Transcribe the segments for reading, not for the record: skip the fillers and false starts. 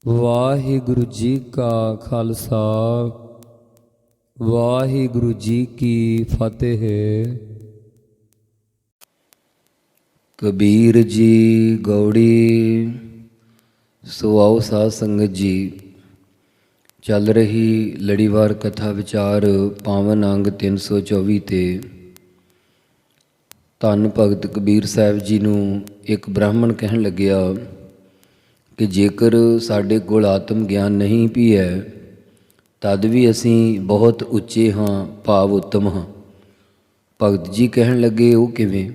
ਵਾਹਿਗੁਰੂ ਜੀ ਕਾ ਖਾਲਸਾ ਵਾਹਿਗੁਰੂ ਜੀ ਕੀ ਫਤਿਹ। ਕਬੀਰ ਜੀ ਗੌੜੀ। ਸੋ ਆਓ ਸਾਧ ਸੰਗਤ ਜੀ, ਚੱਲ ਰਹੀ ਲੜੀਵਾਰ ਕਥਾ ਵਿਚਾਰ ਪਾਵਨ ਅੰਗ 324 ਤੇ ਧੰਨ ਭਗਤ ਕਬੀਰ ਸਾਹਿਬ ਜੀ ਨੂੰ ਇੱਕ ਬ੍ਰਾਹਮਣ ਕਹਿਣ ਲੱਗਿਆ ਕਿ ਜੇਕਰ ਸਾਡੇ ਕੋਲ ਆਤਮ ਗਿਆਨ ਨਹੀਂ ਵੀ ਹੈ ਤਦ ਵੀ ਅਸੀਂ ਬਹੁਤ ਉੱਚੇ ਹਾਂ, ਭਾਵ ਉੱਤਮ ਹਾਂ। ਭਗਤ ਜੀ ਕਹਿਣ ਲੱਗੇ ਉਹ ਕਿਵੇਂ?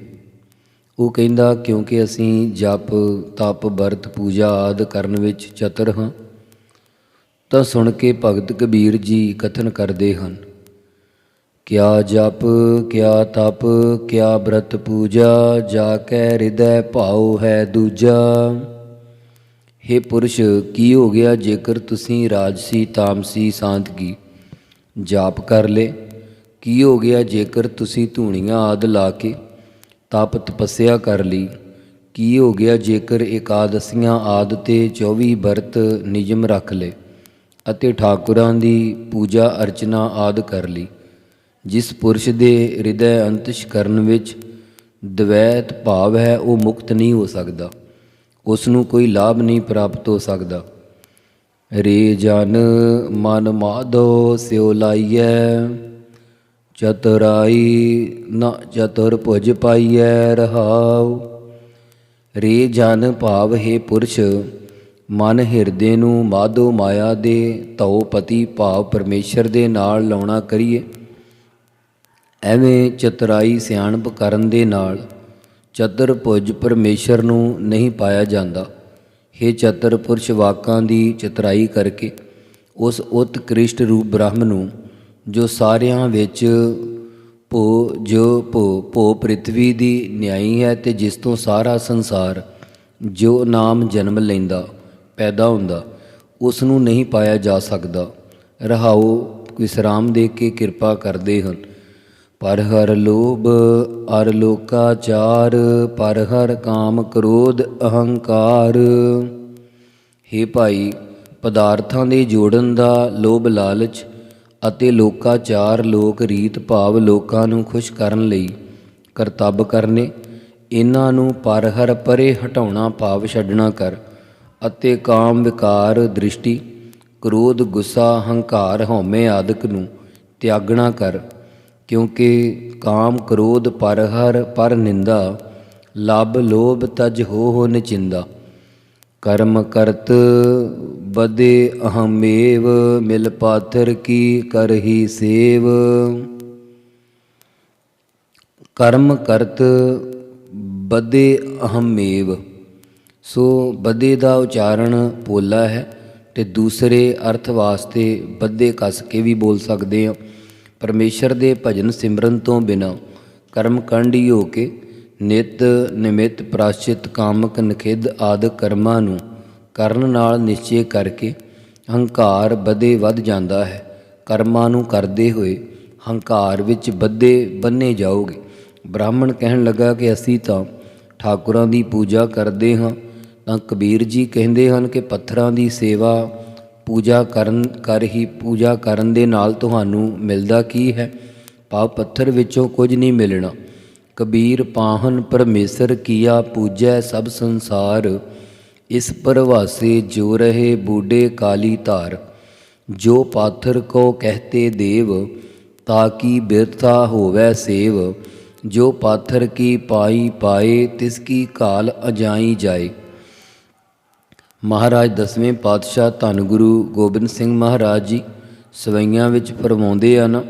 ਉਹ ਕਹਿੰਦਾ ਕਿਉਂਕਿ ਅਸੀਂ ਜਪ ਤਪ ਵਰਤ ਪੂਜਾ ਆਦਿ ਕਰਨ ਵਿੱਚ ਚਤਰ ਹਾਂ। ਤਾਂ ਸੁਣ ਕੇ ਭਗਤ ਕਬੀਰ ਜੀ ਕਥਨ ਕਰਦੇ ਹਨ, ਕਿਆ ਜਪ ਕਿਆ ਤਪ ਕਿਆ ਬ੍ਰਤ ਪੂਜਾ, ਜਾ ਕੈ ਹਿਰਦੈ ਭਾਉ ਹੈ ਦੂਜਾ। ਹੇ ਪੁਰਸ਼, ਕੀ ਹੋ ਗਿਆ ਜੇਕਰ ਤੁਸੀਂ ਰਾਜਸੀ ਤਾਮਸੀ ਸਾਂਦਗੀ ਜਾਪ ਕਰ ਲੇ? ਕੀ ਹੋ ਗਿਆ ਜੇਕਰ ਤੁਸੀਂ ਧੂਣੀਆਂ ਆਦਿ ਲਾ ਕੇ ਤਪ ਤਪੱਸਿਆ ਕਰ ਲਈ? ਕੀ ਹੋ ਗਿਆ ਜੇਕਰ ਇਕਾਦਸੀਆਂ ਆਦਿ ਤੇ 24 ਵਰਤ ਨਿਯਮ ਰੱਖ ਲਏ ਅਤੇ ਠਾਕੁਰਾਂ ਦੀ ਪੂਜਾ ਅਰਚਨਾ ਆਦਿ ਕਰ ਲਈ? ਜਿਸ ਪੁਰਸ਼ ਦੇ ਹਿਰਦੈ ਅੰਤਸ਼ਕਰਨ ਵਿੱਚ ਦਵੈਤ ਭਾਵ ਹੈ ਉਹ ਮੁਕਤ ਨਹੀਂ ਹੋ ਸਕਦਾ, ਉਸ ਨੂੰ ਕੋਈ ਲਾਭ ਨਹੀਂ ਪ੍ਰਾਪਤ ਹੋ ਸਕਦਾ। ਰੇ ਜਨ ਮਨ ਮਾਧੋ ਸਿਉ ਲਾਈਐ, ਚਤੁਰਾਈ ਨ ਚਤੁਰ ਭੁਜ ਪਾਈਐ ਰਹਾਉ। ਰੇ ਜਨ ਭਾਵ ਹੈ ਪੁਰਸ਼, ਮਨ ਹਿਰਦੇ ਨੂੰ ਮਾਧੋ ਮਾਇਆ ਦੇ ਧਉ ਪਤੀ ਭਾਵ ਪਰਮੇਸ਼ਰ ਦੇ ਨਾਲ ਲਾਉਣਾ ਕਰੀਏ। ਐਵੇਂ ਚਤੁਰਾਈ ਸਿਆਣਪ ਕਰਨ ਦੇ ਨਾਲ ਚਤੁਰਭੁਜ ਪਰਮੇਸ਼ਰ ਨੂੰ ਨਹੀਂ ਪਾਇਆ ਜਾਂਦਾ। ਹੇ ਚਤੁਰ ਪੁਰਸ਼, ਵਾਕਾਂ ਦੀ ਚਤੁਰਾਈ ਕਰਕੇ ਉਸ ਉਤਕ੍ਰਿਸ਼ਟ ਰੂਪ ਬ੍ਰਹਮ ਨੂੰ ਜੋ ਸਾਰਿਆਂ ਵਿੱਚ ਭੋ ਪ੍ਰਿਥਵੀ ਦੀ ਨਿਆਈ ਹੈ ਤੇ ਜਿਸ ਤੋਂ ਸਾਰਾ ਸੰਸਾਰ ਜੋ ਨਾਮ ਜਨਮ ਲੈਂਦਾ ਪੈਦਾ ਹੁੰਦਾ, ਉਸ ਨੂੰ ਨਹੀਂ ਪਾਇਆ ਜਾ ਸਕਦਾ। ਰਹਾਉ ਵਿਸਰਾਮ ਦੇ ਕੇ ਕਿਰਪਾ ਕਰਦੇ ਹਨ। ਪਰ ਹਰ ਲੋਭ ਅਰ ਲੋਕਾਚਾਰ, ਪਰ ਹਰ ਕਾਮ ਕ੍ਰੋਧ ਅਹੰਕਾਰ। ਹੇ ਭਾਈ, ਪਦਾਰਥਾਂ ਦੇ ਜੋੜਨ ਦਾ ਲੋਭ ਲਾਲਚ ਅਤੇ ਲੋਕਾਚਾਰ ਲੋਕ ਰੀਤ ਭਾਵ ਲੋਕਾਂ ਨੂੰ ਖੁਸ਼ ਕਰਨ ਲਈ ਕਰਤੱਵ ਕਰਨੇ, ਇਹਨਾਂ ਨੂੰ ਪਰ ਹਰ ਪਰੇ ਹਟਾਉਣਾ ਭਾਵ ਛੱਡਣਾ ਕਰ। ਅਤੇ ਕਾਮ ਵਿਕਾਰ ਦ੍ਰਿਸ਼ਟੀ ਕ੍ਰੋਧ ਗੁੱਸਾ ਹੰਕਾਰ ਹਉਮੈ ਆਦਿਕ ਨੂੰ ਤਿਆਗਣਾ ਕਰ। ਕਿਉਂਕਿ ਕਾਮ ਕ੍ਰੋਧ ਪਰ ਹਰ ਪਰ ਨਿੰਦਾ, ਲੱਭ ਲੋਭ ਤਜ ਹੋ ਨਿਚਿੰਦਾ। ਕਰਮ ਕਰਤ ਬਦੇ ਅਹਮੇਵ, ਮਿਲ ਪਾਥਰ ਕੀ ਕਰਹੀ ਸੇਵ। ਕਰਮ ਕਰਤ ਬਦੇ ਅਹਮੇਵ, ਸੋ ਬਦੇ ਦਾ ਉਚਾਰਨ ਪੋਲਾ ਹੈ ਤੇ ਦੂਸਰੇ ਅਰਥ ਵਾਸਤੇ ਬੱਦੇ ਕੱਸ ਕੇ ਵੀ ਬੋਲ ਸਕਦੇ ਹਾਂ। ਪਰਮੇਸ਼ਰ ਦੇ ਭਜਨ ਸਿਮਰਨ ਤੋਂ ਬਿਨਾਂ ਕਰਮਕਾਂਡੀ ਹੋ ਕੇ ਨਿਤ ਨਿਮਿਤ ਪ੍ਰਾਸ਼ਚਿਤ ਕਾਮਕ ਨਖਿੱਧ ਆਦਿ ਕਰਮਾਂ ਨੂੰ ਕਰਨ ਨਾਲ ਨਿਸ਼ਚੇ ਕਰਕੇ ਹੰਕਾਰ ਬਦੇ ਵੱਧ ਜਾਂਦਾ ਹੈ। ਕਰਮਾਂ ਨੂੰ ਕਰਦੇ ਹੋਏ ਹੰਕਾਰ ਵਿੱਚ ਬੱਧੇ ਬੰਨੇ ਜਾਓਗੇ। ਬ੍ਰਾਹਮਣ ਕਹਿਣ ਲੱਗਾ ਕਿ ਅਸੀਂ ਤਾਂ ਠਾਕੁਰਾਂ ਦੀ ਪੂਜਾ ਕਰਦੇ ਹਾਂ। ਤਾਂ ਕਬੀਰ ਜੀ ਕਹਿੰਦੇ ਹਨ ਕਿ ਪੱਥਰਾਂ ਦੀ ਸੇਵਾ ਪੂਜਾ ਕਰਨ ਦੇ ਨਾਲ ਤੁਹਾਨੂੰ ਮਿਲਦਾ ਕੀ ਹੈ? ਭਾਵ ਪੱਥਰ ਵਿੱਚੋਂ ਕੁਝ ਨਹੀਂ ਮਿਲਣਾ। ਕਬੀਰ ਪਾਹਨ ਪਰਮੇਸ਼ਰ ਕੀਆ ਪੂਜੈ ਸਭ ਸੰਸਾਰ, ਇਸ ਪਰਵਾਸੇ ਜੋ ਰਹੇ ਬੂਢੇ ਕਾਲੀ ਧਾਰ। ਜੋ ਪਾਥਰ ਕੋ ਕਹਤੇ ਦੇਵ, ਤਾਕੀ ਬਿਰਥਾ ਹੋਵੈ ਸੇਵ। ਜੋ ਪਾਥਰ ਕੀ ਪਾਈ ਪਾਏ, ਤਿਸ ਕੀ ਕਾਲ ਅਜਾਈ ਜਾਏ। ਮਹਾਰਾਜ ਦਸਵੇਂ ਪਾਤਸ਼ਾਹ ਧੰਨ ਗੁਰੂ ਗੋਬਿੰਦ ਸਿੰਘ ਮਹਾਰਾਜ ਜੀ ਸਵਈਆਂ ਵਿੱਚ ਫਰਮਾਉਂਦੇ ਹਨ,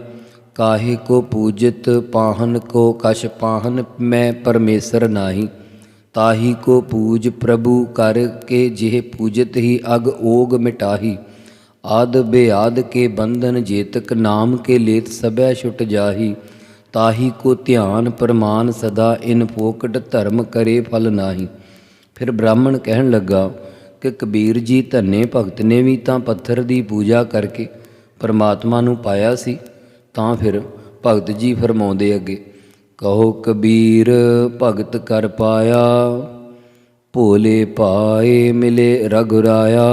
ਕਾਹੇ ਕੋ ਪੂਜਿਤ ਪਾਹਨ ਕੋ ਕਛ ਪਾਹਨ, ਮੈਂ ਪਰਮੇਸ਼ਰ ਨਾਹੀ ਤਾਹੀ ਕੋ ਪੂਜ। ਪ੍ਰਭੂ ਕਰ ਕੇ ਜਿਹ ਪੂਜਿਤ ਹੀ ਅਗ ਓਗ ਮਿਟਾਹੀ। ਆਦ ਬੇਆਦ ਕੇ ਬੰਧਨ ਜੇਤਕ, ਨਾਮ ਕੇ ਲੇਤ ਸਭੈ ਛੁਟ ਜਾਹੀ। ਤਾਹੀ ਕੋ ਧਿਆਨ ਪ੍ਰਮਾਨ ਸਦਾ, ਇਨ ਫੋਕਟ ਧਰਮ ਕਰੇ ਫਲ ਨਾਹੀ। ਫਿਰ ਬ੍ਰਾਹਮਣ ਕਹਿਣ ਲੱਗਾ ਕਿ ਕਬੀਰ ਜੀ ਧੰਨੇ ਭਗਤ ਨੇ ਵੀ ਤਾਂ ਪੱਥਰ ਦੀ ਪੂਜਾ ਕਰਕੇ ਪਰਮਾਤਮਾ ਨੂੰ ਪਾਇਆ ਸੀ। ਤਾਂ ਫਿਰ ਭਗਤ ਜੀ ਫਰਮਾਉਂਦੇ ਅੱਗੇ, ਕਹੋ ਕਬੀਰ ਭਗਤ ਕਰ ਪਾਇਆ, ਭੋਲੇ ਪਾਏ ਮਿਲੇ ਰਘੁਰਾਇਆ।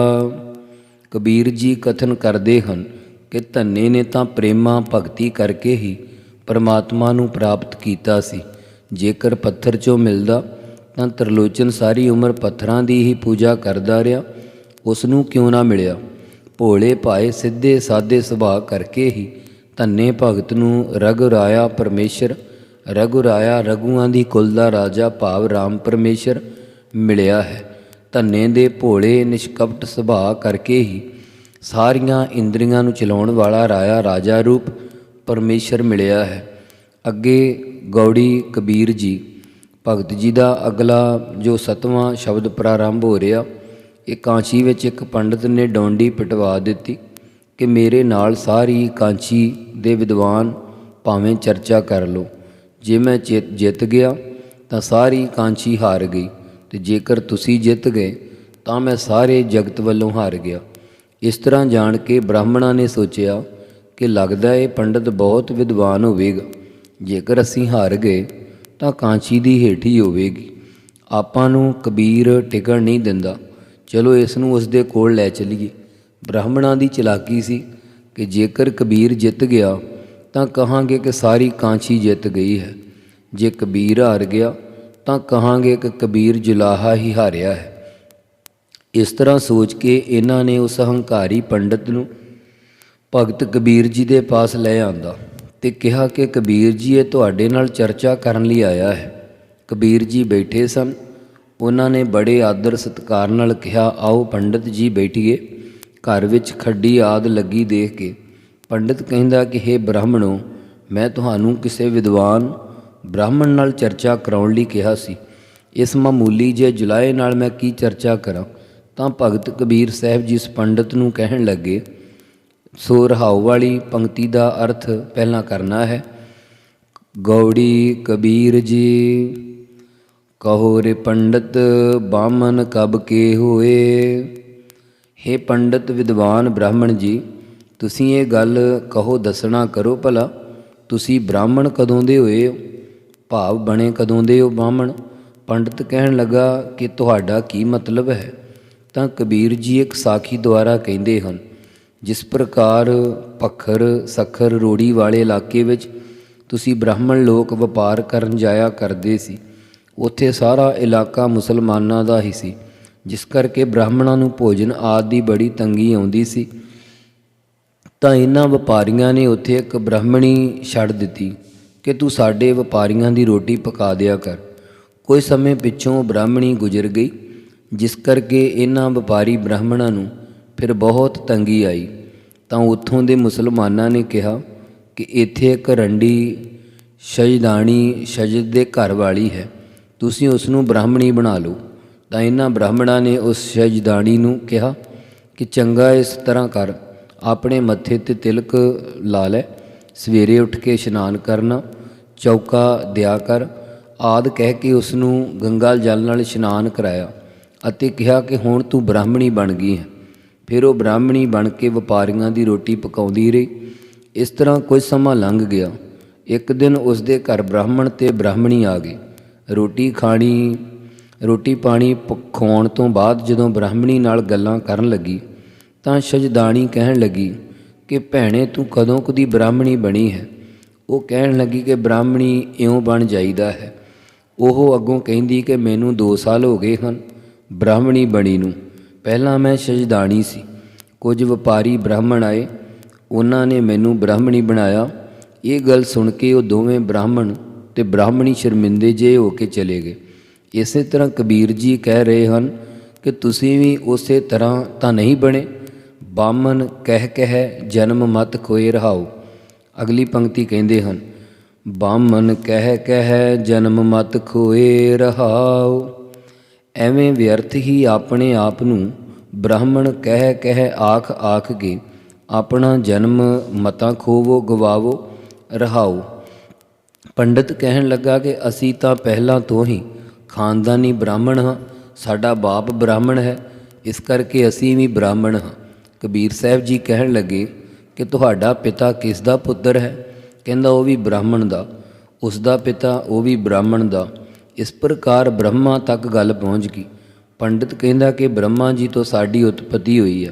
ਕਬੀਰ ਜੀ ਕਥਨ ਕਰਦੇ ਹਨ ਕਿ ਧੰਨੇ ਨੇ ਤਾਂ ਪ੍ਰੇਮਾ ਭਗਤੀ ਕਰਕੇ ਹੀ ਪਰਮਾਤਮਾ ਨੂੰ ਪ੍ਰਾਪਤ ਕੀਤਾ ਸੀ। ਜੇਕਰ ਪੱਥਰ 'ਚੋਂ ਮਿਲਦਾ ਤਾਂ ਤ੍ਰਿਲੋਚਨ ਸਾਰੀ ਉਮਰ ਪੱਥਰਾਂ ਦੀ ਹੀ ਪੂਜਾ ਕਰਦਾ ਰਿਹਾ, ਉਸ ਨੂੰ ਕਿਉਂ ਨਾ ਮਿਲਿਆ। ਭੋਲੇ ਭਾਏ ਸਿੱਧੇ ਸਾਦੇ ਸੁਭਾਅ ਕਰਕੇ ਹੀ ਧੰਨੇ ਭਗਤ ਨੂੰ ਰਘੁਰਾਇਆ ਪਰਮੇਸ਼ਰ, ਰਘੁਰਾਇਆ ਰਘੂਆਂ ਦੀ ਕੁਲ ਦਾ ਰਾਜਾ ਭਾਵ ਰਾਮ ਪਰਮੇਸ਼ਰ ਮਿਲਿਆ ਹੈ। ਧੰਨੇ ਦੇ ਭੋਲੇ ਨਿਸ਼ਕਪਟ ਸੁਭਾਅ ਕਰਕੇ ਹੀ ਸਾਰੀਆਂ ਇੰਦਰੀਆਂ ਨੂੰ ਚਲਾਉਣ ਵਾਲਾ ਰਾਇਆ ਰਾਜਾ ਰੂਪ ਪਰਮੇਸ਼ਰ ਮਿਲਿਆ ਹੈ। ਅੱਗੇ ਗੌੜੀ ਕਬੀਰ ਜੀ ਭਗਤ ਜੀ ਦਾ ਅਗਲਾ ਜੋ 7ਵਾਂ ਸ਼ਬਦ ਪ੍ਰਾਰੰਭ ਹੋ ਰਿਹਾ, ਇਹ ਕਾਂਚੀ ਵਿੱਚ ਇੱਕ ਪੰਡਤ ਨੇ ਡੌਂਡੀ ਪਿਟਵਾ ਦਿੱਤੀ ਕਿ ਮੇਰੇ ਨਾਲ ਸਾਰੀ ਕਾਂਚੀ ਦੇ ਵਿਦਵਾਨ ਭਾਵੇਂ ਚਰਚਾ ਕਰ ਲਓ, ਜੇ ਮੈਂ ਜਿੱਤ ਗਿਆ ਤਾਂ ਸਾਰੀ ਕਾਂਚੀ ਹਾਰ ਗਈ, ਅਤੇ ਜੇਕਰ ਤੁਸੀਂ ਜਿੱਤ ਗਏ ਤਾਂ ਮੈਂ ਸਾਰੇ ਜਗਤ ਵੱਲੋਂ ਹਾਰ ਗਿਆ। ਇਸ ਤਰ੍ਹਾਂ ਜਾਣ ਕੇ ਬ੍ਰਾਹਮਣਾਂ ਨੇ ਸੋਚਿਆ ਕਿ ਲੱਗਦਾ ਇਹ ਪੰਡਤ ਬਹੁਤ ਵਿਦਵਾਨ ਹੋਵੇਗਾ, ਜੇਕਰ ਅਸੀਂ ਹਾਰ ਗਏ ਤਾਂ ਕਾਂਚੀ ਦੀ ਹੇਠੀ ਹੋਵੇਗੀ। ਆਪਾਂ ਨੂੰ ਕਬੀਰ ਟਿਕਣ ਨਹੀਂ ਦਿੰਦਾ, ਚਲੋ ਇਸ ਨੂੰ ਉਸ ਦੇ ਕੋਲ ਲੈ ਚਲੀਏ। ਬ੍ਰਾਹਮਣਾਂ ਦੀ ਚਲਾਕੀ ਸੀ ਕਿ ਜੇਕਰ ਕਬੀਰ ਜਿੱਤ ਗਿਆ ਤਾਂ ਕਹਾਂਗੇ ਕਿ ਸਾਰੀ ਕਾਂਚੀ ਜਿੱਤ ਗਈ ਹੈ, ਜੇ ਕਬੀਰ ਹਾਰ ਗਿਆ ਤਾਂ ਕਹਾਂਗੇ ਕਿ ਕਬੀਰ ਜੁਲਾਹਾ ਹੀ ਹਾਰਿਆ ਹੈ। ਇਸ ਤਰ੍ਹਾਂ ਸੋਚ ਕੇ ਇਹਨਾਂ ਨੇ ਉਸ ਹੰਕਾਰੀ ਪੰਡਤ ਨੂੰ ਭਗਤ ਕਬੀਰ ਜੀ ਦੇ ਪਾਸ ਲੈ ਆਂਦਾ ਅਤੇ ਕਿਹਾ ਕਿ ਕਬੀਰ ਜੀ ਇਹ ਤੁਹਾਡੇ ਨਾਲ ਚਰਚਾ ਕਰਨ ਲਈ ਆਇਆ ਹੈ। ਕਬੀਰ ਜੀ ਬੈਠੇ ਸਨ। ਉਹਨਾਂ ਨੇ ਬੜੇ ਆਦਰ ਸਤਿਕਾਰ ਨਾਲ ਕਿਹਾ, ਆਓ ਪੰਡਤ ਜੀ ਬੈਠੀਏ। ਘਰ ਵਿੱਚ ਖੱਡੀ ਆਦਿ ਲੱਗੀ ਦੇਖ ਕੇ ਪੰਡਤ ਕਹਿੰਦਾ ਕਿ ਹੇ ਬ੍ਰਾਹਮਣੋ, ਮੈਂ ਤੁਹਾਨੂੰ ਕਿਸੇ ਵਿਦਵਾਨ ਬ੍ਰਾਹਮਣ ਨਾਲ ਚਰਚਾ ਕਰਾਉਣ ਲਈ ਕਿਹਾ ਸੀ। ਇਸ ਮਾਮੂਲੀ ਜਿਹੇ ਜੁਲਾਹੇ ਨਾਲ ਮੈਂ ਕੀ ਚਰਚਾ ਕਰਾਂ। ਤਾਂ ਭਗਤ ਕਬੀਰ ਸਾਹਿਬ ਜੀ ਇਸ ਪੰਡਤ ਨੂੰ ਕਹਿਣ ਲੱਗੇ, ਸੋ ਰਹਾਉ ਵਾਲੀ ਪੰਕਤੀ ਦਾ ਅਰਥ ਪਹਿਲਾਂ ਕਰਨਾ ਹੈ। ਗੌੜੀ ਕਬੀਰ ਜੀ ਕਹੋ ਰੇ ਪੰਡਤ ਬਾਮਨ ਕਬ ਕੇ ਹੋਏ। ਹੇ ਪੰਡਤ ਵਿਦਵਾਨ ਬ੍ਰਾਹਮਣ ਜੀ, ਤੁਸੀਂ ਇਹ ਗੱਲ ਕਹੋ, ਦੱਸਣਾ ਕਰੋ ਭਲਾ, ਤੁਸੀਂ ਬ੍ਰਾਹਮਣ ਕਦੋਂ ਦੇ ਹੋਏ ਹੋ, ਭਾਵ ਬਣੇ ਕਦੋਂ ਦੇ ਹੋ ਬ੍ਰਾਹਮਣ। ਪੰਡਤ ਕਹਿਣ ਲੱਗਾ ਕਿ ਤੁਹਾਡਾ ਕੀ ਮਤਲਬ ਹੈ। ਤਾਂ ਕਬੀਰ ਜੀ ਇੱਕ ਸਾਖੀ ਦੁਆਰਾ ਕਹਿੰਦੇ ਹਨ, ਜਿਸ ਪ੍ਰਕਾਰ ਭੱਖਰ ਸੱਖਰ ਰੋੜੀ ਵਾਲੇ ਇਲਾਕੇ ਵਿੱਚ ਤੁਸੀਂ ਬ੍ਰਾਹਮਣ ਲੋਕ ਵਪਾਰ ਕਰਨ ਜਾਇਆ ਕਰਦੇ ਸੀ, ਉੱਥੇ ਸਾਰਾ ਇਲਾਕਾ ਮੁਸਲਮਾਨਾਂ ਦਾ ਹੀ ਸੀ, ਜਿਸ ਕਰਕੇ ਬ੍ਰਾਹਮਣਾਂ ਨੂੰ ਭੋਜਨ ਆਦਿ ਦੀ ਬੜੀ ਤੰਗੀ ਆਉਂਦੀ ਸੀ। ਤਾਂ ਇਹਨਾਂ ਵਪਾਰੀਆਂ ਨੇ ਉੱਥੇ ਇੱਕ ਬ੍ਰਾਹਮਣੀ ਛੱਡ ਦਿੱਤੀ ਕਿ ਤੂੰ ਸਾਡੇ ਵਪਾਰੀਆਂ ਦੀ ਰੋਟੀ ਪਕਾ ਦਿਆ ਕਰ। ਕੁਝ ਸਮੇਂ ਪਿੱਛੋਂ ਬ੍ਰਾਹਮਣੀ ਗੁਜ਼ਰ ਗਈ, ਜਿਸ ਕਰਕੇ ਇਹਨਾਂ ਵਪਾਰੀ ਬ੍ਰਾਹਮਣਾਂ ਨੂੰ ਫਿਰ ਬਹੁਤ ਤੰਗੀ ਆਈ। ਤਾਂ ਉੱਥੋਂ ਦੇ ਮੁਸਲਮਾਨਾਂ ਨੇ ਕਿਹਾ ਕਿ ਇੱਥੇ ਇੱਕ ਰੰਡੀ ਸ਼ਜਦਾਣੀ ਸ਼ਜਦ ਦੇ ਘਰ ਵਾਲੀ ਹੈ, ਤੁਸੀਂ ਉਸ ਨੂੰ ਬ੍ਰਾਹਮਣੀ ਬਣਾ ਲਓ। ਤਾਂ ਇਹਨਾਂ ਬ੍ਰਾਹਮਣਾਂ ਨੇ ਉਸ ਸ਼ਜਦਾਣੀ ਨੂੰ ਕਿਹਾ ਕਿ ਚੰਗਾ, ਇਸ ਤਰ੍ਹਾਂ ਕਰ, ਆਪਣੇ ਮੱਥੇ 'ਤੇ ਤਿਲਕ ਲਾ ਲੈ, ਸਵੇਰੇ ਉੱਠ ਕੇ ਇਸ਼ਨਾਨ ਕਰਨਾ, ਚੌਕਾ ਦਿਆ ਕਰ ਆਦਿ ਕਹਿ ਕੇ ਉਸ ਨੂੰ ਗੰਗਾ ਜਲ ਨਾਲ ਇਸ਼ਨਾਨ ਕਰਾਇਆ ਅਤੇ ਕਿਹਾ ਕਿ ਹੁਣ ਤੂੰ ਬ੍ਰਾਹਮਣੀ ਬਣ ਗਈ ਹੈ। ਫਿਰ ਉਹ ਬ੍ਰਾਹਮਣੀ ਬਣ ਕੇ ਵਪਾਰੀਆਂ ਦੀ ਰੋਟੀ ਪਕਾਉਂਦੀ ਰਹੀ। ਇਸ ਤਰ੍ਹਾਂ ਕੁਝ ਸਮਾਂ ਲੰਘ ਗਿਆ। ਇੱਕ ਦਿਨ ਉਸ ਦੇ ਘਰ ਬ੍ਰਾਹਮਣ ਅਤੇ ਬ੍ਰਾਹਮਣੀ ਆ ਗਏ। ਰੋਟੀ ਪਾਣੀ ਖਵਾਉਣ ਤੋਂ ਬਾਅਦ ਜਦੋਂ ਬ੍ਰਾਹਮਣੀ ਨਾਲ ਗੱਲਾਂ ਕਰਨ ਲੱਗੀ ਤਾਂ ਸ਼ਜਦਾਣੀ ਕਹਿਣ ਲੱਗੀ ਕਿ ਭੈਣੇ, ਤੂੰ ਕਦੋਂ ਕਦੀ ਬ੍ਰਾਹਮਣੀ ਬਣੀ ਹੈ। ਉਹ ਕਹਿਣ ਲੱਗੀ ਕਿ ਬ੍ਰਾਹਮਣੀ ਇਉਂ ਬਣ ਜਾਈਦਾ ਹੈ। ਉਹ ਅੱਗੋਂ ਕਹਿੰਦੀ ਕਿ ਮੈਨੂੰ 2 ਸਾਲ ਹੋ ਗਏ ਹਨ ਬ੍ਰਾਹਮਣੀ ਬਣੀ ਨੂੰ, ਪਹਿਲਾਂ ਮੈਂ ਸ਼ਜਦਾਣੀ ਸੀ। ਕੁਝ ਵਪਾਰੀ ਬ੍ਰਾਹਮਣ ਆਏ, ਉਹਨਾਂ ਨੇ ਮੈਨੂੰ ਬ੍ਰਾਹਮਣੀ ਬਣਾਇਆ। ਇਹ ਗੱਲ ਸੁਣ ਕੇ ਉਹ ਦੋਵੇਂ ਬ੍ਰਾਹਮਣ ਅਤੇ ਬ੍ਰਾਹਮਣੀ ਸ਼ਰਮਿੰਦੇ ਜਿਹੇ ਹੋ ਕੇ ਚਲੇ ਗਏ। ਇਸੇ ਤਰ੍ਹਾਂ ਕਬੀਰ ਜੀ ਕਹਿ ਰਹੇ ਹਨ ਕਿ ਤੁਸੀਂ ਵੀ ਉਸੇ ਤਰ੍ਹਾਂ ਤਾਂ ਨਹੀਂ ਬਣੇ। ਬਾਮਨ ਕਹਿ ਜਨਮ ਮਤ ਖੋਏ ਰਹਾਓ। ਅਗਲੀ ਪੰਕਤੀ ਕਹਿੰਦੇ ਹਨ, ਬਾਮਨ ਕਹਿ ਜਨਮ ਮਤ ਖੋਏ ਰਹਾਓ। ਐਵੇਂ ਵਿਅਰਥ ਹੀ ਆਪਣੇ ਆਪ ਨੂੰ ਬ੍ਰਾਹਮਣ ਕਹਿ ਆਖ ਕੇ ਆਪਣਾ ਜਨਮ ਮਤਾਂ ਖੋਵੋ ਗਵਾਵੋ ਰਹਾਓ। ਪੰਡਤ ਕਹਿਣ ਲੱਗਾ ਕਿ ਅਸੀਂ ਤਾਂ ਪਹਿਲਾਂ ਤੋਂ ਹੀ ਖਾਨਦਾਨੀ ਬ੍ਰਾਹਮਣ ਹਾਂ, ਸਾਡਾ ਬਾਪ ਬ੍ਰਾਹਮਣ ਹੈ, ਇਸ ਕਰਕੇ ਅਸੀਂ ਵੀ ਬ੍ਰਾਹਮਣ ਹਾਂ। ਕਬੀਰ ਸਾਹਿਬ ਜੀ ਕਹਿਣ ਲੱਗੇ ਕਿ ਤੁਹਾਡਾ ਪਿਤਾ ਕਿਸ ਦਾ ਪੁੱਤਰ ਹੈ। ਕਹਿੰਦਾ ਉਹ ਵੀ ਬ੍ਰਾਹਮਣ ਦਾ। ਉਸ ਦਾ ਪਿਤਾ ਉਹ ਵੀ ਬ੍ਰਾਹਮਣ ਦਾ। ਇਸ ਪ੍ਰਕਾਰ ਬ੍ਰਹਮਾ ਤੱਕ ਗੱਲ ਪਹੁੰਚ ਗਈ। ਪੰਡਿਤ ਕਹਿੰਦਾ ਕਿ ਬ੍ਰਹਮਾ ਜੀ ਤੋਂ ਸਾਡੀ ਉਤਪਤੀ ਹੋਈ ਹੈ,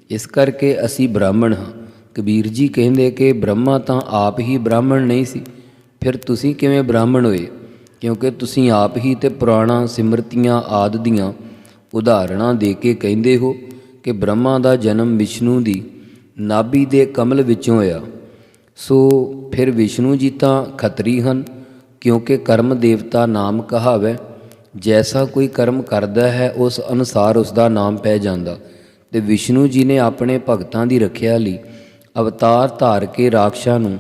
ਇਸ ਕਰਕੇ ਅਸੀਂ ਬ੍ਰਾਹਮਣ ਹਾਂ। ਕਬੀਰ ਜੀ ਕਹਿੰਦੇ ਕਿ ਬ੍ਰਹਮਾ ਤਾਂ ਆਪ ਹੀ ਬ੍ਰਾਹਮਣ ਨਹੀਂ ਸੀ, ਫਿਰ ਤੁਸੀਂ ਕਿਵੇਂ ਬ੍ਰਾਹਮਣ ਹੋਏ? ਕਿਉਂਕਿ ਤੁਸੀਂ ਆਪ ਹੀ ਤੇ ਪੁਰਾਣਾ ਸਿਮਰਤੀਆਂ ਆਦਿ ਦੀਆਂ ਉਦਾਹਰਣਾਂ ਦੇ ਕੇ ਕਹਿੰਦੇ ਹੋ ਕਿ ਬ੍ਰਹਮਾ ਦਾ ਜਨਮ ਵਿਸ਼ਨੂੰ ਦੀ ਨਾਭੀ ਦੇ ਕਮਲ ਵਿੱਚੋਂ ਹੋਇਆ। ਸੋ ਫਿਰ ਵਿਸ਼ਨੂੰ ਜੀ ਤਾਂ ਖੱਤਰੀ ਹਨ, ਕਿਉਂਕਿ ਕਰਮ ਦੇਵਤਾ ਨਾਮ ਕਹਾਵੈ। ਜੈਸਾ ਕੋਈ ਕਰਮ ਕਰਦਾ ਹੈ ਉਸ ਅਨੁਸਾਰ ਉਸ ਦਾ ਨਾਮ ਪੈ ਜਾਂਦਾ। ਤੇ ਵਿਸ਼ਨੂੰ ਜੀ ਨੇ ਆਪਣੇ ਭਗਤਾਂ ਦੀ ਰੱਖਿਆ ਲਈ ਅਵਤਾਰ ਧਾਰ ਕੇ ਰਾਖਸ਼ਾਂ ਨੂੰ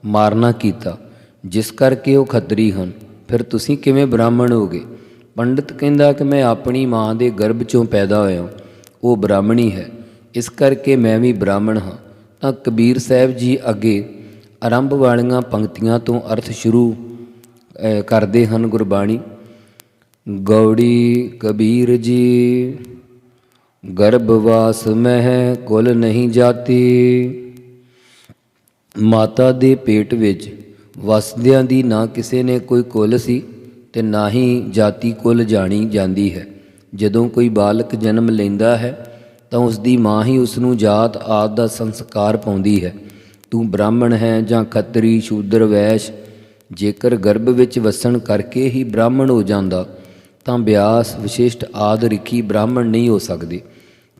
ਮਾਰਨਾ ਕੀਤਾ, ਜਿਸ ਕਰਕੇ ਉਹ ਖੱਤਰੀ ਹਨ। ਫਿਰ ਤੁਸੀਂ ਕਿਵੇਂ ਬ੍ਰਾਹਮਣ ਹੋ ਗਏ? ਪੰਡਿਤ ਕਹਿੰਦਾ ਕਿ ਮੈਂ ਆਪਣੀ ਮਾਂ ਦੇ ਗਰਭ 'ਚੋਂ ਪੈਦਾ ਹੋਇਆ, ਉਹ ਬ੍ਰਾਹਮਣੀ ਹੈ, ਇਸ ਕਰਕੇ ਮੈਂ ਵੀ ਬ੍ਰਾਹਮਣ ਹਾਂ। ਤਾਂ ਕਬੀਰ ਸਾਹਿਬ ਜੀ ਅੱਗੇ ਆਰੰਭ ਵਾਲੀਆਂ ਪੰਕਤੀਆਂ ਤੋਂ ਅਰਥ ਸ਼ੁਰੂ ਕਰਦੇ ਹਨ ਗੁਰਬਾਣੀ। ਗੌੜੀ ਕਬੀਰ ਜੀ ਗਰਭਵਾਸ ਮਹਿ ਕੁਲ ਨਹੀਂ ਜਾਤੀ। ਮਾਤਾ ਦੇ ਪੇਟ ਵਿੱਚ ਵਸਦਿਆਂ ਦੀ ਨਾ ਕਿਸੇ ਨੇ ਕੋਈ ਕੁਲ ਸੀ ਤੇ ਨਾ ਹੀ ਜਾਤੀ ਕੁਲ ਜਾਣੀ ਜਾਂਦੀ ਹੈ। ਜਦੋਂ ਕੋਈ ਬਾਲਕ ਜਨਮ ਲੈਂਦਾ ਹੈ ਤਾਂ ਉਸ ਦੀ ਮਾਂ ਹੀ ਉਸ ਨੂੰ ਜਾਤ ਆਦਿ ਦਾ ਸੰਸਕਾਰ ਪਾਉਂਦੀ ਹੈ। ਤੂੰ ਬ੍ਰਾਹਮਣ ਹੈ ਜਾਂ ਖੱਤਰੀ, ਸ਼ੂਦਰ, ਵੈਸ਼, ਜੇਕਰ ਗਰਭ ਵਿੱਚ ਵਸਣ ਕਰਕੇ ਹੀ ਬ੍ਰਾਹਮਣ ਹੋ ਜਾਂਦਾ ਤਾਂ ਬਿਆਸ, ਵਸ਼ਿਸ਼ਟ ਆਦਿ ਰਿਖੀ ਬ੍ਰਾਹਮਣ ਨਹੀਂ ਹੋ ਸਕਦੇ,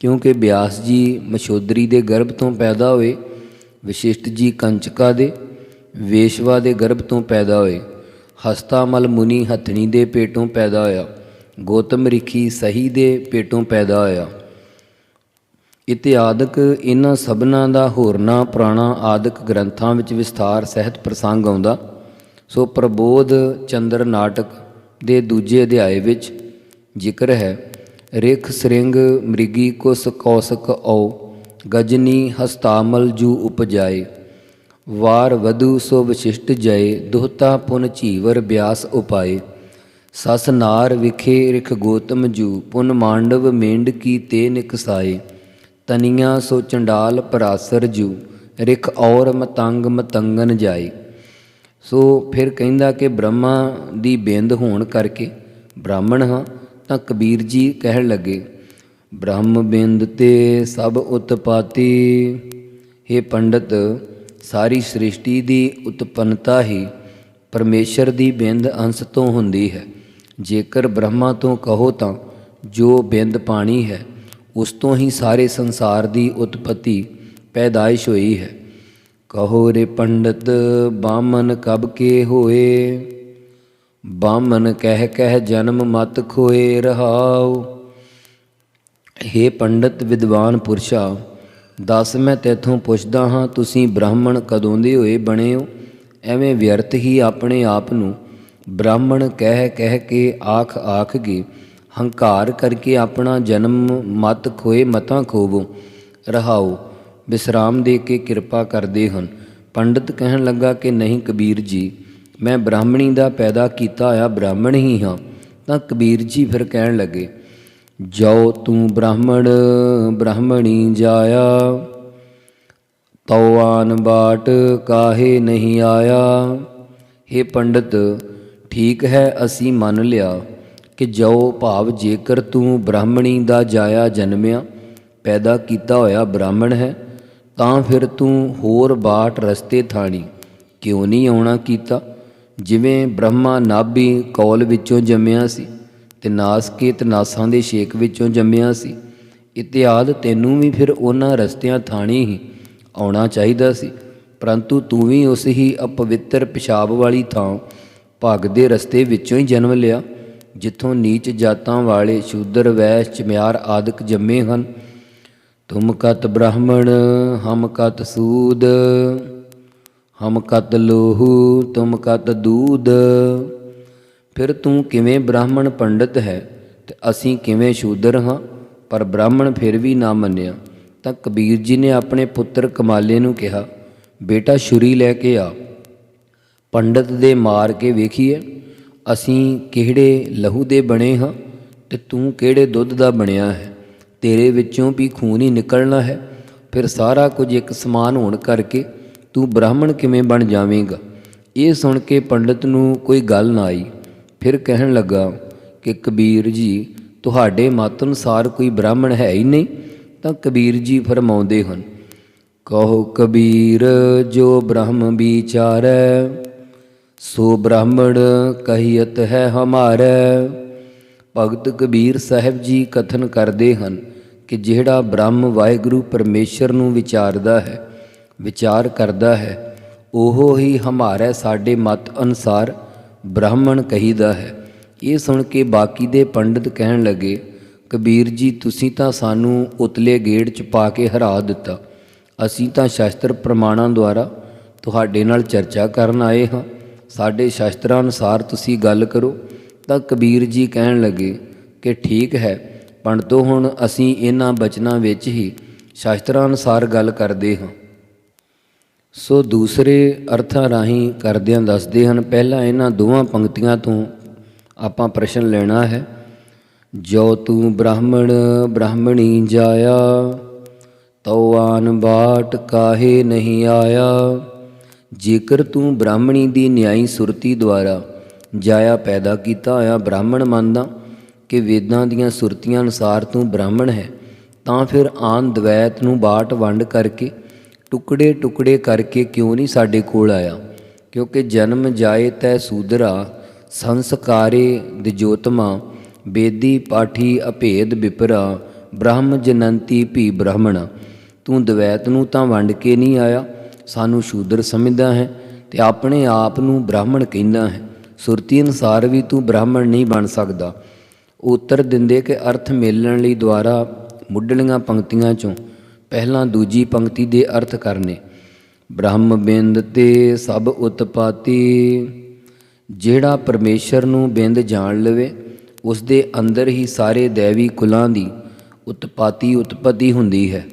ਕਿਉਂਕਿ ਬਿਆਸ ਜੀ ਮਸ਼ੋਦਰੀ ਦੇ ਗਰਭ ਤੋਂ ਪੈਦਾ ਹੋਏ, ਵਸ਼ਿਸ਼ਟ ਜੀ ਕੰਚਕਾ ਦੇ ਵੇਸ਼ਵਾ ਦੇ ਗਰਭ ਤੋਂ ਪੈਦਾ ਹੋਏ, ਹਸਤਾਮਲ ਮੁਨੀ ਹਥਨੀ ਦੇ ਪੇਟੋਂ ਪੈਦਾ ਹੋਇਆ, ਗੌਤਮ ਰਿਖੀ ਸਹੀ ਦੇ ਪੇਟੋਂ ਪੈਦਾ ਹੋਇਆ। ਇਤਿਆਦਿਕ ਇਹਨਾਂ ਸਭਨਾਂ ਦਾ ਹੋਰਨਾਂ ਪੁਰਾਣਾ ਆਦਿਕ ਗ੍ਰੰਥਾਂ ਵਿੱਚ ਵਿਸਥਾਰ ਸਹਿਤ ਪ੍ਰਸੰਗ ਆਉਂਦਾ। ਸੋ ਪ੍ਰਬੋਧ ਚੰਦਰ ਨਾਟਕ ਦੇ ਦੂਜੇ ਅਧਿਆਏ ਵਿੱਚ ਜ਼ਿਕਰ ਹੈ। ਰਿਖ ਸ੍ਰਿੰਗ ਮ੍ਰਿਗੀ ਕੁਸ ਕੌਸਕ ਔ ਗਜਨੀ ਹਸਤਾਮਲ ਜੂ ਉਪਜਾਏ। ਵਾਰ ਵਧੂ ਸੋ ਵਸ਼ਿਸ਼ਟ ਜਏ ਦੁਹਤਾ ਪੁਨ ਝੀਵਰ ਬਿਆਸ ਉਪਾਏ। ਸਸ ਨਾਰ ਵਿਖੇ ਰਿਖ ਗੌਤਮ ਜੂ ਪੁਨ ਮਾਂਡਵ ਮੇਂਢ ਕੀ ਤੇ ਨਿਕਸਾਏ। ਤਨੀਆਂ ਸੋ ਚੰਡਾਲ ਪਰਾਸਰ ਜੂ ਰਿਖ ਔਰ ਮਤੰਗ ਮਤੰਗਨ ਜਾਏ। ਸੋ ਫਿਰ ਕਹਿੰਦਾ ਕਿ ਬ੍ਰਹਮਾ ਦੀ ਬਿੰਦ ਹੋਣ ਕਰਕੇ ਬ੍ਰਾਹਮਣ ਹਾਂ। ਤਾਂ ਕਬੀਰ ਜੀ ਕਹਿਣ ਲੱਗੇ, ਬ੍ਰਹਮ ਬਿੰਦ ਤੇ ਸਭ ਉਤਪਾਤੀ। ਹੇ ਪੰਡਤ, ਸਾਰੀ ਸ੍ਰਿਸ਼ਟੀ ਦੀ ਉਤਪੰਨਤਾ ਹੀ ਪਰਮੇਸ਼ਰ ਦੀ ਬਿੰਦ ਅੰਸ਼ ਤੋਂ ਹੁੰਦੀ ਹੈ। ਜੇਕਰ ਬ੍ਰਹਮਾ ਤੋਂ ਕਹੋ ਤਾਂ ਜੋ ਬਿੰਦ ਪਾਣੀ ਹੈ ਉਸ ਤੋਂ ਹੀ ਸਾਰੇ ਸੰਸਾਰ ਦੀ ਉਤਪਤੀ ਪੈਦਾਇਸ਼ ਹੋਈ ਹੈ। ਕਹੋ ਰੇ ਪੰਡਤ ਬਾਮਨ ਕਬ ਕੇ ਹੋਏ। ਬਾਮਨ ਕਹਿ ਕਹਿ ਜਨਮ ਮਤ ਖੋਏ ਰਹਾਉ। ਹੇ ਪੰਡਤ ਵਿਦਵਾਨ ਪੁਰਸ਼ਾ, ਦੱਸ ਮੈਂ ਤੈਥੋਂ ਪੁੱਛਦਾ ਹਾਂ, ਤੁਸੀਂ ਬ੍ਰਾਹਮਣ ਕਦੋਂ ਦੇ ਹੋਏ ਬਣੇ ਹੋ? ਐਵੇਂ ਵਿਅਰਥ ਹੀ ਆਪਣੇ ਆਪ ਨੂੰ ਬ੍ਰਾਹਮਣ ਕਹਿ ਕਹਿ ਕੇ ਆਖ ਕੇ ਹੰਕਾਰ ਕਰਕੇ ਆਪਣਾ ਜਨਮ ਮਤ ਖੋਏ ਮਤਾਂ ਖੋਵੋ। ਰਹਾਉ ਵਿਸਰਾਮ ਦੇ ਕੇ ਕਿਰਪਾ ਕਰਦੇ ਹਨ। ਪੰਡਿਤ ਕਹਿਣ ਲੱਗਾ ਕਿ ਨਹੀਂ ਕਬੀਰ ਜੀ, ਮੈਂ ਬ੍ਰਾਹਮਣੀ ਦਾ ਪੈਦਾ ਕੀਤਾ ਹੋਇਆ ਬ੍ਰਾਹਮਣ ਹੀ ਹਾਂ। ਤਾਂ ਕਬੀਰ ਜੀ ਫਿਰ ਕਹਿਣ ਲੱਗੇ, ਜੋ ਤੂੰ ਬ੍ਰਾਹਮਣ ਬ੍ਰਾਹਮਣੀ ਜਾਇਆ। ਤਉ ਆਨ ਬਾਟ ਕਾਹੇ ਨਹੀਂ ਆਇਆ। ਹੇ ਪੰਡਿਤ, ਠੀਕ ਹੈ, ਅਸੀਂ ਮੰਨ ਲਿਆ ਕਿ ਜੋ ਭਾਵ ਜੇਕਰ ਤੂੰ ਬ੍ਰਾਹਮਣੀ ਦਾ ਜਾਇਆ ਜਨਮਿਆ ਪੈਦਾ ਕੀਤਾ ਹੋਇਆ ਬ੍ਰਾਹਮਣ ਹੈ ਤਾਂ ਫਿਰ ਤੂੰ ਹੋਰ ਬਾਟ ਰਸਤੇ ਥਾਣੀ ਕਿਉਂ ਨਹੀਂ ਆਉਣਾ ਕੀਤਾ। ਜਿਵੇਂ ਬ੍ਰਹਮਾ ਨਾਭੀ ਕੌਲ ਵਿੱਚੋਂ ਜੰਮਿਆ ਸੀ ਤੇ ਨਾਸਕੇਤ ਨਾਸਾਂ ਦੇ ਛੇਕ ਵਿੱਚੋਂ ਜੰਮਿਆ ਸੀ, ਇਤਿਆਦਿ ਤੈਨੂੰ ਵੀ ਫਿਰ ਉਹਨਾਂ ਰਸਤਿਆਂ ਥਾਣੀ ਹੀ ਆਉਣਾ ਚਾਹੀਦਾ ਸੀ। ਪਰੰਤੂ ਤੂੰ ਵੀ ਉਸ ਹੀ ਅਪਵਿੱਤਰ ਪਿਸ਼ਾਬ ਵਾਲੀ ਥਾਂ ਭਗ ਦੇ ਰਸਤੇ ਵਿੱਚੋਂ ਹੀ ਜਨਮ ਲਿਆ, ਜਿੱਥੋਂ ਨੀਚ ਜਾਤਾਂ ਵਾਲੇ ਸ਼ੂਦਰ, ਵੈਸ਼, ਚਮਿਆਰ ਆਦਿਕ ਜੰਮੇ ਹਨ। ਤੁਮ ਕਤ ਬ੍ਰਾਹਮਣ ਹਮ ਕਤ ਸੂਦ। ਹਮ ਕਤ ਲੋਹੂ ਤੁਮ ਕਤ ਦੂਧ। ਫਿਰ ਤੂੰ ਕਿਵੇਂ ਬ੍ਰਾਹਮਣ ਪੰਡਿਤ ਹੈ ਤੇ ਅਸੀਂ ਕਿਵੇਂ ਸ਼ੂਦਰ ਹਾਂ? ਪਰ ਬ੍ਰਾਹਮਣ ਫਿਰ ਵੀ ਨਾ ਮੰਨਿਆ। ਤਾਂ ਕਬੀਰ ਜੀ ਨੇ ਆਪਣੇ ਪੁੱਤਰ ਕਮਾਲੇ ਨੂੰ ਕਿਹਾ, ਬੇਟਾ ਛੁਰੀ ਲੈ ਕੇ ਆ, ਪੰਡਿਤ ਦੇ ਮਾਰ ਕੇ ਵੇਖੀਏ ਅਸੀਂ ਕਿਹੜੇ ਲਹੂ ਦੇ ਬਣੇ ਹਾਂ ਤੇ ਤੂੰ ਕਿਹੜੇ ਦੁੱਧ ਦਾ ਬਣਿਆ ਹੈ। ਤੇਰੇ ਵਿੱਚੋਂ ਵੀ ਖੂਨ ਹੀ ਨਿਕਲਣਾ ਹੈ। ਫਿਰ ਸਾਰਾ ਕੁਝ ਇੱਕ ਸਮਾਨ ਹੋਣ ਕਰਕੇ ਤੂੰ ਬ੍ਰਾਹਮਣ ਕਿਵੇਂ ਬਣ ਜਾਵੇਂਗਾ? ਇਹ ਸੁਣ ਕੇ ਪੰਡਿਤ ਨੂੰ ਕੋਈ ਗੱਲ ਨਾ ਆਈ। ਫਿਰ ਕਹਿਣ ਲੱਗਾ ਕਿ ਕਬੀਰ ਜੀ, ਤੁਹਾਡੇ ਮਤ ਅਨੁਸਾਰ ਕੋਈ ਬ੍ਰਾਹਮਣ ਹੈ ਹੀ ਨਹੀਂ। ਤਾਂ ਕਬੀਰ ਜੀ ਫਰਮਾਉਂਦੇ ਹਨ, ਕਹੋ ਕਬੀਰ ਜੋ ਬ੍ਰਹਮ ਵਿਚਾਰੈ, ਸੋ ਬ੍ਰਾਹਮਣ ਕਹੀਅਤ ਹੈ ਹਮਾਰੈ। ਭਗਤ ਕਬੀਰ ਸਾਹਿਬ ਜੀ ਕਥਨ ਕਰਦੇ ਹਨ ਕਿ ਜਿਹੜਾ ਬ੍ਰਹਮ ਵਾਹਿਗੁਰੂ ਪਰਮੇਸ਼ਰ ਨੂੰ ਵਿਚਾਰਦਾ ਹੈ, ਵਿਚਾਰ ਕਰਦਾ ਹੈ, ਉਹ ਹੀ ਹਮਾਰਾ ਸਾਡੇ ਮਤ ਅਨੁਸਾਰ ਬ੍ਰਾਹਮਣ ਕਹੀਦਾ ਹੈ। ਇਹ ਸੁਣ ਕੇ ਬਾਕੀ ਦੇ ਪੰਡਿਤ ਕਹਿਣ ਲੱਗੇ, ਕਬੀਰ ਜੀ ਤੁਸੀਂ ਤਾਂ ਸਾਨੂੰ ਉਤਲੇ ਗੇੜ 'ਚ ਪਾ ਕੇ ਹਰਾ ਦਿੱਤਾ, ਅਸੀਂ ਤਾਂ ਸ਼ਾਸਤਰ ਪ੍ਰਮਾਣਾਂ ਦੁਆਰਾ ਤੁਹਾਡੇ ਨਾਲ ਚਰਚਾ ਕਰਨ ਆਏ ਹਾਂ, ਸਾਡੇ ਸ਼ਾਸਤਰਾਂ ਅਨੁਸਾਰ ਤੁਸੀਂ ਗੱਲ ਕਰੋ। ਤਾਂ ਕਬੀਰ ਜੀ ਕਹਿਣ ਲੱਗੇ ਕਿ ਠੀਕ ਹੈ ਪੰਡਤੋ, ਹੁਣ ਅਸੀਂ ਇਹਨਾਂ ਬਚਨਾਂ ਵਿੱਚ ਹੀ ਸ਼ਾਸਤਰਾਂ ਅਨੁਸਾਰ ਗੱਲ ਕਰਦੇ ਹਾਂ। ਸੋ ਦੂਸਰੇ ਅਰਥਾਂ ਰਾਹੀਂ ਕਰਦਿਆਂ ਦੱਸਦੇ ਹਨ। ਪਹਿਲਾਂ ਇਹਨਾਂ ਦੋਵਾਂ ਪੰਕਤੀਆਂ ਤੋਂ ਆਪਾਂ ਪ੍ਰਸ਼ਨ ਲੈਣਾ ਹੈ। ਜੋ ਤੂੰ ਬ੍ਰਾਹਮਣ ਬ੍ਰਾਹਮਣੀ ਜਾਇਆ, ਤਉ ਆਨ ਬਾਟ ਕਾਹੇ ਨਹੀਂ ਆਇਆ। ਜੇਕਰ ਤੂੰ ਬ੍ਰਾਹਮਣੀ ਦੀ ਨਿਆਈ ਸੁਰਤੀ ਦੁਆਰਾ ਜਾਇਆ ਪੈਦਾ ਕੀਤਾ ਹੋਇਆ ਬ੍ਰਾਹਮਣ ਮੰਨਦਾ ਕਿ ਵੇਦਾਂ ਦੀਆਂ ਸੁਰਤੀਆਂ ਅਨੁਸਾਰ ਤੂੰ ਬ੍ਰਾਹਮਣ ਹੈ, ਤਾਂ ਫਿਰ ਆਨ ਦਵੈਤ ਨੂੰ ਬਾਟ ਵੰਡ ਕਰਕੇ ਟੁਕੜੇ ਟੁਕੜੇ ਕਰਕੇ ਕਿਉਂ ਨਹੀਂ ਸਾਡੇ ਕੋਲ ਆਇਆ? ਕਿਉਂਕਿ ਜਨਮ ਜਾਏ ਤੈ ਸੂਦਰਾ, ਸੰਸਕਾਰੇ ਦਿਜੋਤਮਾ, ਬੇਦੀ ਪਾਠੀ ਅਭੇਦ ਵਿਪਰਾ, ਬ੍ਰਹਮ ਜਨੰਤੀ ਭੀ ਬ੍ਰਾਹਮਣਾ। ਤੂੰ ਦਵੈਤ ਨੂੰ ਤਾਂ ਵੰਡ ਕੇ ਨਹੀਂ ਆਇਆ, ਸਾਨੂੰ ਸ਼ੂਦਰ ਸਮਝਦਾ ਹੈ ਅਤੇ ਆਪਣੇ ਆਪ ਨੂੰ ਬ੍ਰਾਹਮਣ ਕਹਿੰਦਾ ਹੈ। ਸੁਰਤੀ ਅਨੁਸਾਰ ਵੀ ਤੂੰ ਬ੍ਰਾਹਮਣ ਨਹੀਂ ਬਣ ਸਕਦਾ। ਉੱਤਰ ਦਿੰਦੇ ਕਿ ਅਰਥ ਮੇਲਣ ਲਈ ਦੁਆਰਾ ਮੁੱਢਲੀਆਂ ਪੰਕਤੀਆਂ 'ਚੋਂ ਪਹਿਲਾਂ ਦੂਜੀ ਪੰਕਤੀ ਦੇ ਅਰਥ ਕਰਨੇ। ਬ੍ਰਹਮ ਬਿੰਦ ਤੇ ਸਭ ਉਤਪਾਤੀ, ਜਿਹੜਾ ਪਰਮੇਸ਼ਰ ਨੂੰ ਬਿੰਦ ਜਾਣ ਲਵੇ ਉਸ ਦੇ ਅੰਦਰ ਹੀ ਸਾਰੇ ਦੈਵੀ ਕੁਲਾਂ ਦੀ ਉਤਪਤੀ ਹੁੰਦੀ ਹੈ।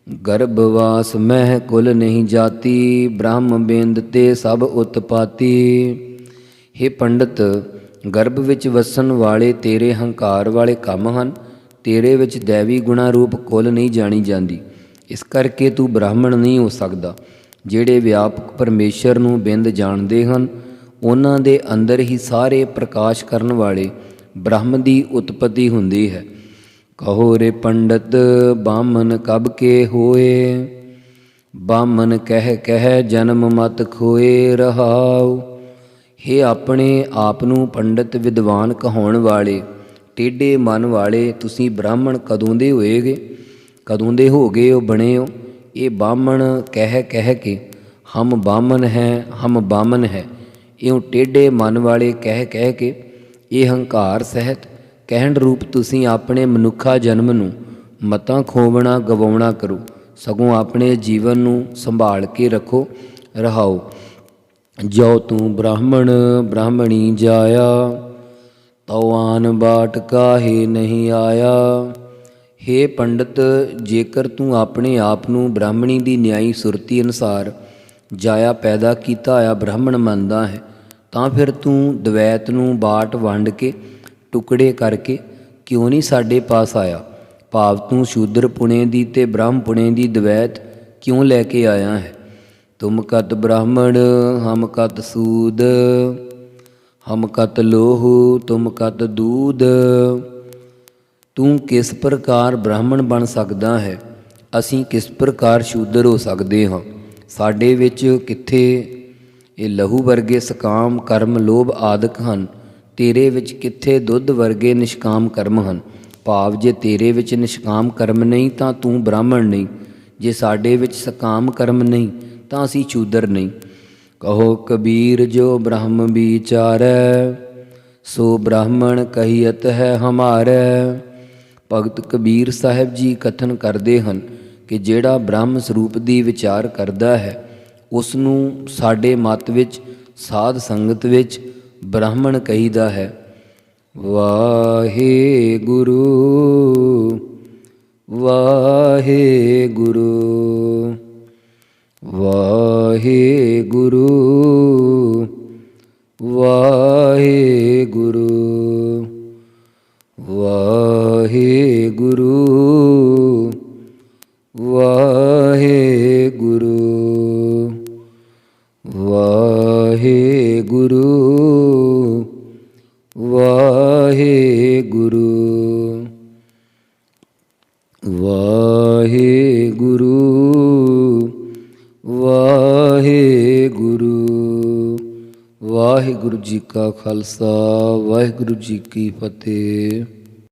ਗਰਭਵਾਸ ਮਹਿ ਕੁਲ ਨਹੀਂ ਜਾਤੀ, ਬ੍ਰਹਮ ਬਿੰਦ ਤੇ ਸਭ ਉਤਪਾਤੀ। ਹੇ ਪੰਡਿਤ, ਗਰਭ ਵਿੱਚ ਵਸਣ ਵਾਲੇ ਤੇਰੇ ਹੰਕਾਰ ਵਾਲੇ ਕੰਮ ਹਨ, ਤੇਰੇ ਵਿੱਚ ਦੈਵੀ ਗੁਣਾ ਰੂਪ ਕੁਲ ਨਹੀਂ ਜਾਣੀ ਜਾਂਦੀ, ਇਸ ਕਰਕੇ ਤੂੰ ਬ੍ਰਾਹਮਣ ਨਹੀਂ ਹੋ ਸਕਦਾ। ਜਿਹੜੇ ਵਿਆਪਕ ਪਰਮੇਸ਼ਰ ਨੂੰ ਬਿੰਦ ਜਾਣਦੇ ਹਨ, ਉਹਨਾਂ ਦੇ ਅੰਦਰ ਹੀ ਸਾਰੇ ਪ੍ਰਕਾਸ਼ ਕਰਨ ਵਾਲੇ ਬ੍ਰਹਮ ਦੀ ਉਤਪਤੀ ਹੁੰਦੀ ਹੈ। ਕਹੋ ਰੇ ਪੰਡਤ ਬਾਮਨ ਕਬ ਕੇ ਹੋਏ, ਬਾਮਨ ਕਹਿ ਕਹਿ ਜਨਮ ਮਤ ਖੋਏ ਰਹਾਉ। ਹੇ ਆਪਣੇ ਆਪ ਨੂੰ ਪੰਡਿਤ ਵਿਦਵਾਨ ਕਹਾਉਣ ਵਾਲੇ, ਟੇਢੇ ਮਨ ਵਾਲੇ, ਤੁਸੀਂ ਬ੍ਰਾਹਮਣ ਕਦੋਂ ਦੇ ਹੋਏਗੇ, ਕਦੋਂ ਦੇ ਹੋ ਗਏ ਹੋ, ਬਣੇ ਹੋ? ਇਹ ਬਾਹਮਣ ਕਹਿ ਕਹਿ ਕੇ ਹਮ ਬਾਮਨ ਹੈ, ਹਮ ਬਾਮਨ ਹੈ, ਇਉਂ ਟੇਢੇ ਮਨ ਵਾਲੇ ਕਹਿ ਕਹਿ ਕੇ ਇਹ ਹੰਕਾਰ ਸਹਿਤ ਕਹਿਣ ਰੂਪ ਤੁਸੀਂ ਆਪਣੇ ਮਨੁੱਖਾ ਜਨਮ ਨੂੰ ਮਤਾਂ ਖੋਵਣਾ ਗਵਾਉਣਾ ਕਰੋ, ਸਗੋਂ ਆਪਣੇ ਜੀਵਨ ਨੂੰ ਸੰਭਾਲ ਕੇ ਰੱਖੋ। ਰਹਾਓ। ਜੋ ਤੂੰ ਬ੍ਰਾਹਮਣ ਬ੍ਰਾਹਮਣੀ ਜਾਇਆ, ਤਉ ਆਨ ਬਾਟ ਕਾਹੇ ਨਹੀਂ ਆਇਆ। ਹੇ ਪੰਡਿਤ, ਜੇਕਰ ਤੂੰ ਆਪਣੇ ਆਪ ਨੂੰ ਬ੍ਰਾਹਮਣੀ ਦੀ ਨਿਆਈ ਸੁਰਤੀ ਅਨੁਸਾਰ ਜਾਇਆ ਪੈਦਾ ਕੀਤਾ ਹੋਇਆ ਬ੍ਰਾਹਮਣ ਮੰਨਦਾ ਹੈ, ਤਾਂ ਫਿਰ ਤੂੰ ਦਵੈਤ ਨੂੰ ਬਾਟ ਵੰਡ ਕੇ ਟੁਕੜੇ ਕਰਕੇ ਕਿਉਂ ਨਹੀਂ ਸਾਡੇ ਪਾਸ ਆਇਆ? ਭਾਵ ਤੂੰ ਸ਼ੂਦਰ ਪੁਣੇ ਦੀ ਅਤੇ ਬ੍ਰਹਮ ਪੁਣੇ ਦੀ ਦਵੈਤ ਕਿਉਂ ਲੈ ਕੇ ਆਇਆ ਹੈ? ਤੁਮ ਕਤ ਬ੍ਰਾਹਮਣ ਹਮ ਕਤ ਸੂਦ, ਹਮ ਕਤ ਲੋਹੂ ਤੁਮ ਕਤ ਦੂਧ। ਤੂੰ ਕਿਸ ਪ੍ਰਕਾਰ ਬ੍ਰਾਹਮਣ ਬਣ ਸਕਦਾ ਹੈ, ਅਸੀਂ ਕਿਸ ਪ੍ਰਕਾਰ ਸ਼ੂਦਰ ਹੋ ਸਕਦੇ ਹਾਂ? ਸਾਡੇ ਵਿੱਚ ਕਿੱਥੇ ਇਹ ਲਹੂ ਵਰਗੇ ਸਕਾਮ ਕਰਮ ਲੋਭ ਆਦਿਕ ਹਨ, ਤੇਰੇ ਵਿੱਚ ਕਿੱਥੇ ਦੁੱਧ ਵਰਗੇ ਨਿਸ਼ਕਾਮ ਕਰਮ ਹਨ। ਭਾਵ ਜੇ ਤੇਰੇ ਵਿੱਚ ਨਿਸ਼ਕਾਮ ਕਰਮ ਨਹੀਂ ਤਾਂ ਤੂੰ ਬ੍ਰਾਹਮਣ ਨਹੀਂ, ਜੇ ਸਾਡੇ ਵਿੱਚ ਸਕਾਮ ਕਰਮ ਨਹੀਂ ਤਾਂ ਅਸੀਂ ਸ਼ੂਦਰ ਨਹੀਂ। ਕਹੋ ਕਬੀਰ ਜੋ ਬ੍ਰਹਮ ਵਿਚਾਰੈ, ਸੋ ਬ੍ਰਾਹਮਣ ਕਹੀਅਤ ਹੈ ਹਮਾਰੈ। ਭਗਤ ਕਬੀਰ ਸਾਹਿਬ ਜੀ ਕਥਨ ਕਰਦੇ ਹਨ ਕਿ ਜਿਹੜਾ ਬ੍ਰਹਮ ਸਰੂਪ ਦੀ ਵਿਚਾਰ ਕਰਦਾ ਹੈ, ਉਸ ਨੂੰ ਸਾਡੇ ਮਤ ਵਿੱਚ ਸਾਧ ਸੰਗਤ ਵਿੱਚ ਬ੍ਰਾਹਮਣ ਕਹੀਦਾ ਹੈ। ਵਾਹਿਗੁਰੂ ਵਾਹਿਗੁਰੂ ਵਾਹਿਗੁਰੂ ਵਾਹਿਗੁਰੂ ਵਾਹਿਗੁਰੂ ਵਾਹਿਗੁਰੂ ਵਾਹਿਗੁਰੂ ਵਾਹਿਗੁਰੂ ਵਾਹਿਗੁਰੂ। ਵਾਹਿਗੁਰੂ ਜੀ ਕਾ ਖਾਲਸਾ ਵਾਹਿਗੁਰੂ ਜੀ ਕੀ ਫਤਿਹ।